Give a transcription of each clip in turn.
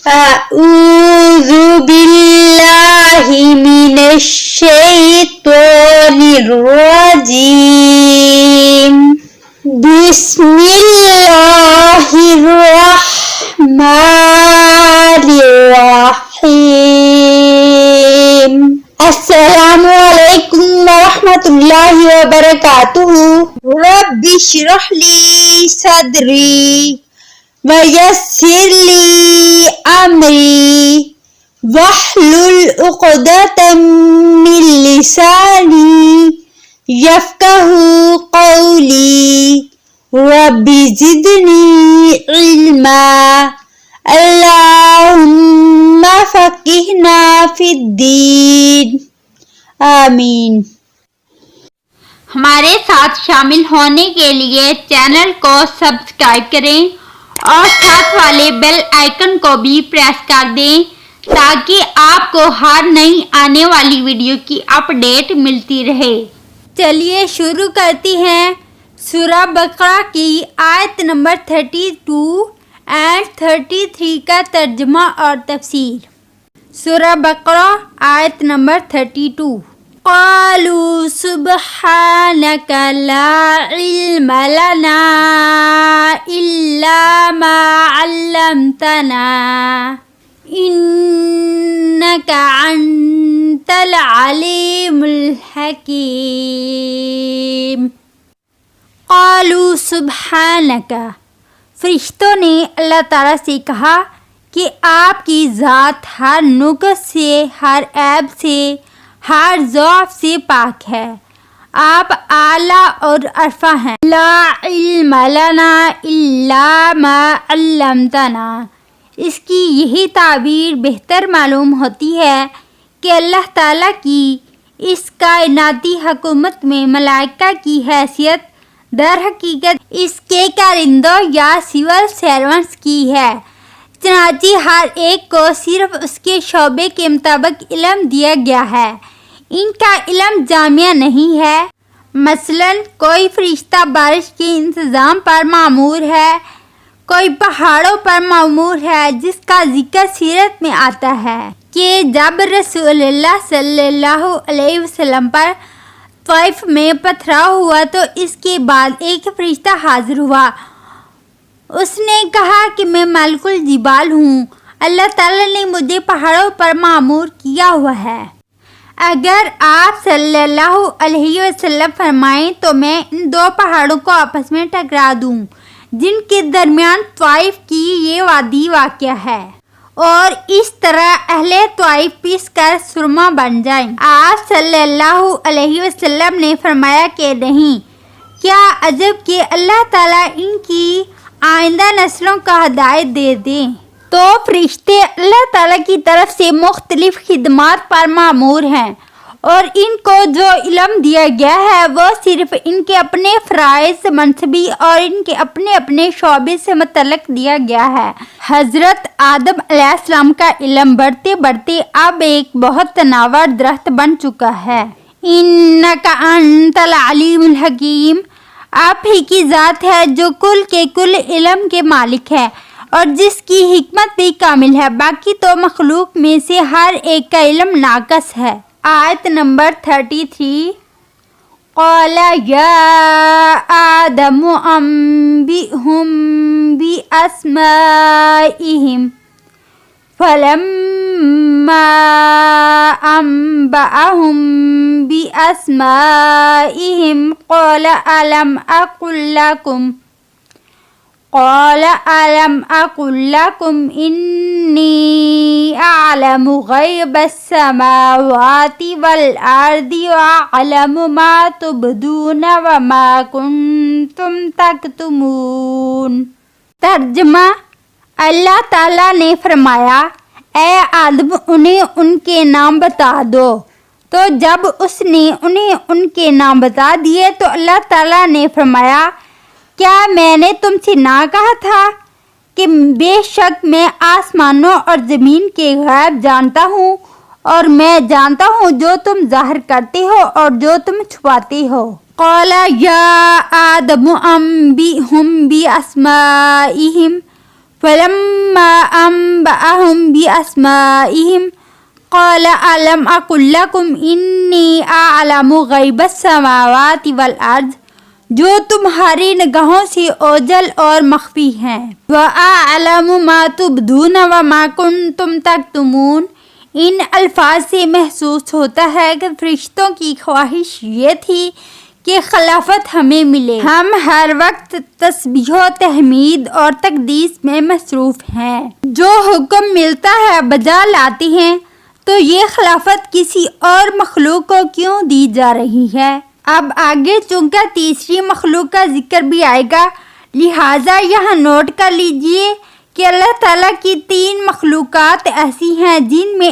أعوذ بالله من الشيطان الرجيم بسم الله الرحمن الرحيم السلام علیکم ورحمۃ اللہ وبرکاتہ رب اشرح لی صدری ویسر لی امری واحلل عقدۃ من لسانی یفقہوا قولی رب زدنی علما اللہم فقہنا فی الدین آمین۔ ہمارے ساتھ شامل ہونے کے لیے چینل کو سبسکرائب کریں اور ساتھ والے بیل آئیکن کو بھی پریس کر دیں تاکہ آپ کو ہر نئی آنے والی ویڈیو کی اپڈیٹ ملتی رہے۔ چلیے شروع کرتی ہیں سورہ بقرہ کی آیت نمبر 32 اینڈ 33 کا ترجمہ اور تفسیر۔ سورہ بقرہ آیت نمبر 32۔ قالوا سبحانك لا علم لنا إلا ما علمتنا إنك أنت العليم الحكيم۔ قالوا سبحانك، فرشتوں نے اللہ تعالیٰ سے کہا کہ آپ کی ذات ہر نقص سے، ہر عیب سے، ہر ضعف سے پاک ہے، آپ اعلیٰ اور ارفع ہیں۔ لا علم لنا الا ما علمتنا، اس کی یہی تعبیر بہتر معلوم ہوتی ہے کہ اللہ تعالیٰ کی اس کائناتی حکومت میں ملائکہ کی حیثیت در حقیقت اس کے کارندوں یا سول سیرونٹس کی ہے، چنانچہ ہر ایک کو صرف اس کے شعبے کے مطابق علم دیا گیا ہے، ان کا علم جامع نہیں ہے۔ مثلاً کوئی فرشتہ بارش کے انتظام پر مامور ہے، کوئی پہاڑوں پر مامور ہے، جس کا ذکر سیرت میں آتا ہے کہ جب رسول اللہ صلی اللہ علیہ وسلم پر طائف میں پتھراؤ ہوا تو اس کے بعد ایک فرشتہ حاضر ہوا، اس نے کہا کہ میں ملک الجبال ہوں، اللہ تعالیٰ نے مجھے پہاڑوں پر مامور کیا ہوا ہے۔ اگر آپ صلی اللہ علیہ وسلم فرمائیں تو میں ان دو پہاڑوں کو آپس میں ٹکرا دوں جن کے درمیان طائف کی یہ وادی واقع ہے، اور اس طرح اہل طائف پیس کر سرما بن جائیں۔ آپ صلی اللہ علیہ وسلم نے فرمایا کہ نہیں، کیا عجب کہ اللہ تعالیٰ ان کی آئندہ نسلوں کا ہدایت دے دیں۔ تو فرشتے اللہ تعالیٰ کی طرف سے مختلف خدمات پر مامور ہیں، اور ان کو جو علم دیا گیا ہے وہ صرف ان کے اپنے فرائض منصبی اور ان کے اپنے اپنے شعبے سے متعلق دیا گیا ہے۔ حضرت آدم علیہ السلام کا علم بڑھتے بڑھتے اب ایک بہت تناور درخت بن چکا ہے۔ انک انت العلیم الحکیم، آپ ہی کی ذات ہے جو کل کے کل علم کے مالک ہے اور جس کی حکمت بھی کامل ہے، باقی تو مخلوق میں سے ہر ایک کا علم ناقص ہے۔ آیت نمبر 33۔ قال یا آدم انبئہم باسمائہم فلما انبأہم باسمائہم قال ألم أقل لكم إني أعلم غيب السماوات والأرض وأعلم ما تبدون وما كنتم تكتمون۔ ترجمہ، اللہ تعالیٰ نے فرمایا اے آدم انہیں ان کے نام بتا دو، تو جب اس نے انہیں ان کے نام بتا دیے تو اللہ تعالیٰ نے فرمایا کیا میں نے تم سے نہ کہا تھا کہ بے شک میں آسمانوں اور زمین کے غیب جانتا ہوں، اور میں جانتا ہوں جو تم ظاہر کرتے ہو اور جو تم چھپاتے ہو۔ قال یا آدم انبئہم باسمائہم، فلما أنبأهم بأسمائهم قال ألم أقل لكم إني أعلم غیب السماوات والأرض، جو تمہاری نگاہوں سے اوجھل اور مخفی ہیں، وأعلم ما تبدون وما كنتم تكتمون۔ ان الفاظ سے محسوس ہوتا ہے کہ فرشتوں کی خواہش یہ تھی کہ خلافت ہمیں ملے۔ ہم ہر وقت تسبیح و تحمید اور تقدیس میں مصروف ہیں۔ جو حکم ملتا ہے بجا لاتے ہیں، تو یہ خلافت کسی اور مخلوق کو کیوں دی جا رہی ہے؟ اب آگے چونکہ تیسری مخلوق کا ذکر بھی آئے گا، لہٰذا یہاں نوٹ کر لیجئے کہ اللہ تعالیٰ کی 3 مخلوقات ایسی ہیں جن میں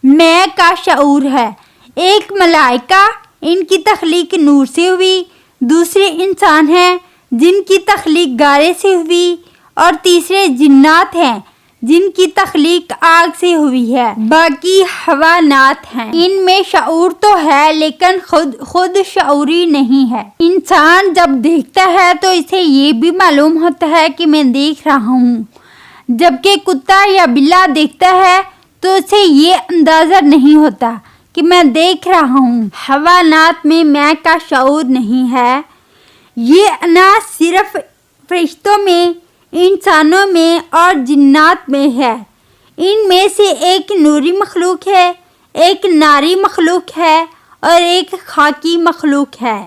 میں کا شعور ہے۔ ایک ملائکہ، ان کی تخلیق نور سے ہوئی، دوسرے انسان ہیں جن کی تخلیق گارے سے ہوئی، اور تیسرے جنات ہیں جن کی تخلیق آگ سے ہوئی ہے، باقی حیوانات ہیں۔ ان میں شعور تو ہے لیکن خود شعوری نہیں ہے۔ انسان جب دیکھتا ہے تو اسے یہ بھی معلوم ہوتا ہے کہ میں دیکھ رہا ہوں، جبکہ کتا یا بلا دیکھتا ہے تو اسے یہ اندازہ نہیں ہوتا کہ میں دیکھ رہا ہوں۔ حیوانات میں کا شعور نہیں ہے۔ یہ صرف فرشتوں میں، انسانوں میں اور جنات میں ہے۔ ان میں سے ایک نوری مخلوق ہے، ایک ناری مخلوق ہے اور ایک خاکی مخلوق ہے۔